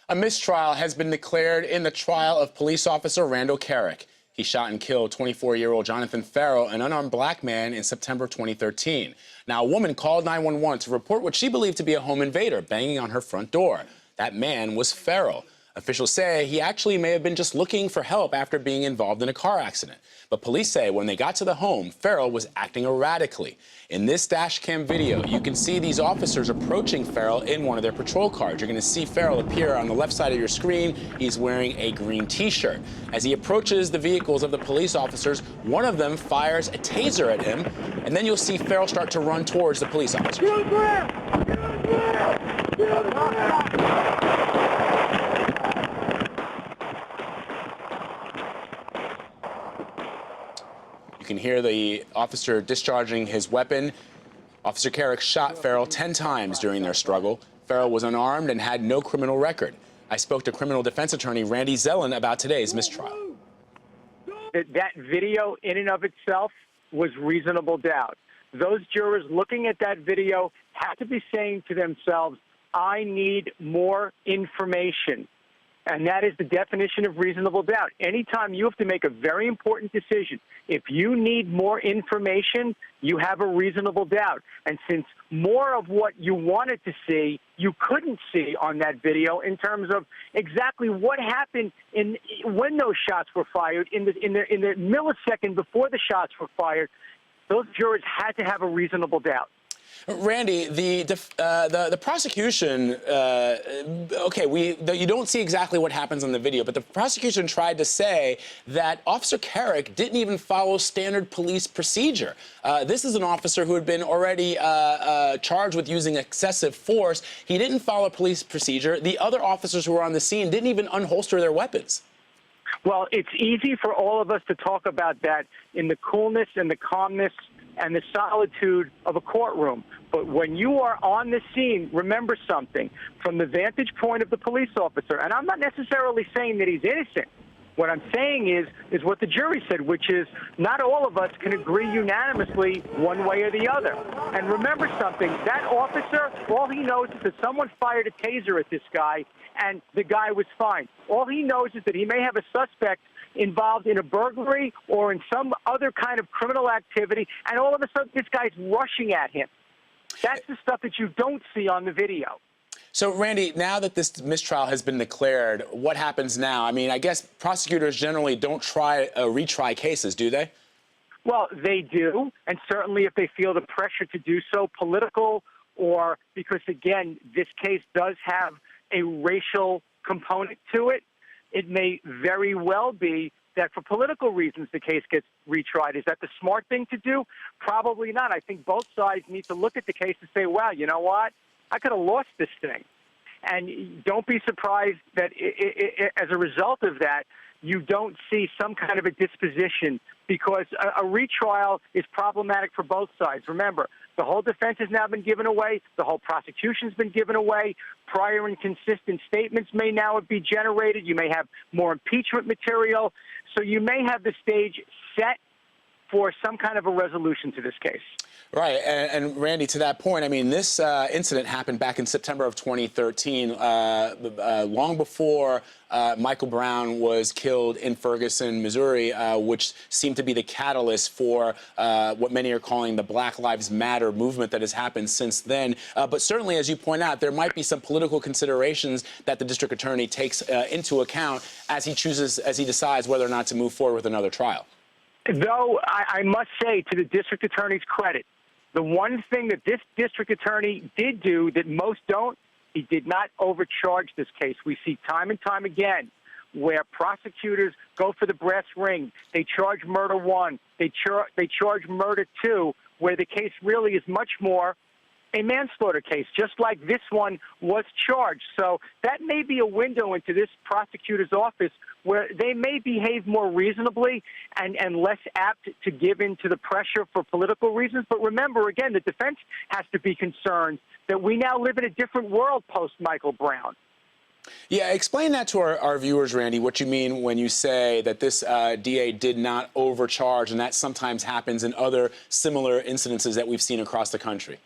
A mistrial has been declared in the trial of police officer Randall Kerrick. He shot and killed 24-year-old Jonathan Ferrell, an unarmed black man, in September 2013. Now, a woman called 911 to report what she believed to be a home invader banging on her front door. That man was Ferrell. Officials say he actually may have been just looking for help after being involved in a car accident. But police say when they got to the home, Ferrell was acting erratically. In this dash cam video, you can see these officers approaching Ferrell in one of their patrol cars. You're going to see Ferrell appear on the left side of your screen. He's wearing a green T-shirt. As he approaches the vehicles of the police officers, one of them fires a taser at him, and then you'll see Ferrell start to run towards the police officers. Get on the ground! Get on the ground! Get on the ground! You can hear the officer discharging his weapon. Officer Kerrick shot Ferrell 10 times during their struggle. Ferrell was unarmed and had no criminal record. I spoke to criminal defense attorney Randy ZELIN about today's mistrial. That video in and of itself was reasonable doubt. Those jurors looking at that video have to be saying to themselves, I need more information. And that is the definition of reasonable doubt. Anytime you have to make a very important decision, if you need more information, you have a reasonable doubt. And since more of what you wanted to see, you couldn't see on that video in terms of exactly what happened when those shots were fired, in the millisecond before the shots were fired, those jurors had to have a reasonable doubt. Randy, the prosecution, you don't see exactly what happens on the video, but the prosecution tried to say that Officer Kerrick didn't even follow standard police procedure. This is an officer who had been already charged with using excessive force. He didn't follow police procedure. The other officers who were on the scene didn't even unholster their weapons. Well, it's easy for all of us to talk about that in the coolness and the calmness and the solitude of a courtroom. But when you are on the scene, remember something. From the vantage point of the police officer, and I'm not necessarily saying that he's innocent. What I'm saying is what the jury said, which is not all of us can agree unanimously one way or the other. And remember something, that officer, all he knows is that someone fired a taser at this guy, and the guy was fine. All he knows is that he may have a suspect involved in a burglary or in some other kind of criminal activity, and all of a sudden this guy's rushing at him. That's the stuff that you don't see on the video. So, Randy, now that this mistrial has been declared, what happens now? I mean, I guess prosecutors generally don't retry cases, do they? Well, they do, and certainly if they feel the pressure to do so, political, or because, again, this case does have a racial component to it, it may very well be that for political reasons the case gets retried. Is that the smart thing to do? Probably not. I think both sides need to look at the case and say, wow, you know what? I could have lost this thing. And don't be surprised that as a result of that, you don't see some kind of a disposition, because a retrial is problematic for both sides. Remember, the whole defense has now been given away. The whole prosecution's been given away. Prior inconsistent statements may now be generated. You may have more impeachment material. So you may have the stage set for some kind of a resolution to this case. Right. And Randy, to that point, I mean, this incident happened back in September of 2013, long before Michael Brown was killed in Ferguson, Missouri, which seemed to be the catalyst for what many are calling the Black Lives Matter movement that has happened since then. But certainly, as you point out, there might be some political considerations that the district attorney takes into account as he decides whether or not to move forward with another trial. Though I must say, to the district attorney's credit, the one thing that this district attorney did do that most don't, he did not overcharge this case. We see time and time again where prosecutors go for the brass ring. They charge murder one. They charge murder two, where the case really is much more a manslaughter case, just like this one was charged. So that may be a window into this prosecutor's office where they may behave more reasonably and less apt to give in to the pressure for political reasons. But remember, again, the defense has to be concerned that we now live in a different world post-Michael Brown. Yeah, explain that to our viewers, Randy, what you mean when you say that this DA did not overcharge, and that sometimes happens in other similar incidences that we've seen across the country.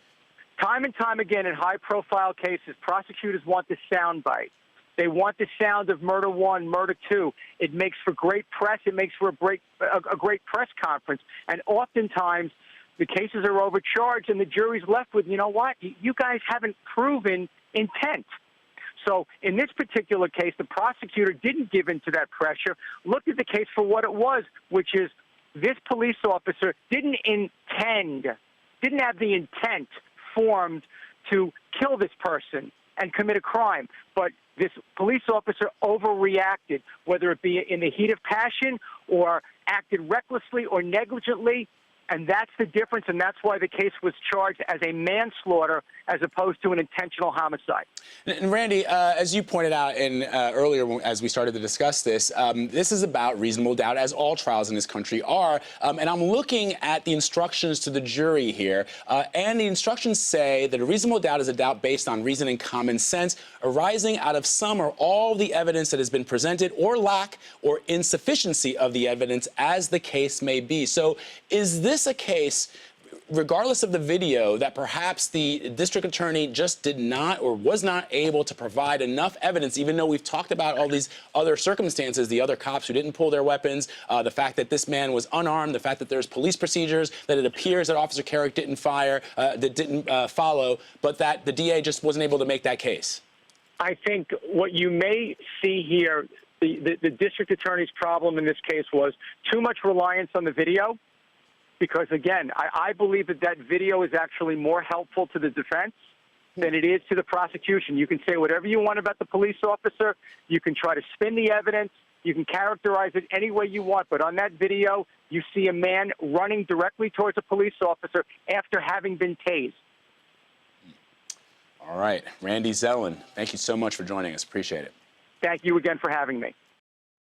Time and time again in high-profile cases, prosecutors want the soundbite. They want the sound of murder one, murder two. It makes for great press. It makes for a great press conference. And oftentimes, the cases are overcharged, and the jury's left with, you know what? You guys haven't proven intent. So in this particular case, the prosecutor didn't give in to that pressure, looked at the case for what it was, which is this police officer didn't have the intent formed to kill this person and commit a crime. But this police officer overreacted, whether it be in the heat of passion or acted recklessly or negligently. And that's the difference, and that's why the case was charged as a manslaughter as opposed to an intentional homicide. And Randy, as you pointed out earlier as we started to discuss this, this is about reasonable doubt, as all trials in this country are. And I'm looking at the instructions to the jury here, and the instructions say that a reasonable doubt is a doubt based on reason and common sense, arising out of some or all the evidence that has been presented, or lack or insufficiency of the evidence, as the case may be. So is this a case, regardless of the video, that perhaps the district attorney just did not or was not able to provide enough evidence, even though we've talked about all these other circumstances, the other cops who didn't pull their weapons, the fact that this man was unarmed, the fact that there's police procedures, that it appears that Officer Kerrick didn't follow, but that the DA just wasn't able to make that case? I think what you may see here, the district attorney's problem in this case was too much reliance on the video. Because, again, I believe that video is actually more helpful to the defense than it is to the prosecution. You can say whatever you want about the police officer. You can try to spin the evidence. You can characterize it any way you want. But on that video, you see a man running directly towards a police officer after having been tased. All right. Randy ZELIN, thank you so much for joining us. Appreciate it. Thank you again for having me.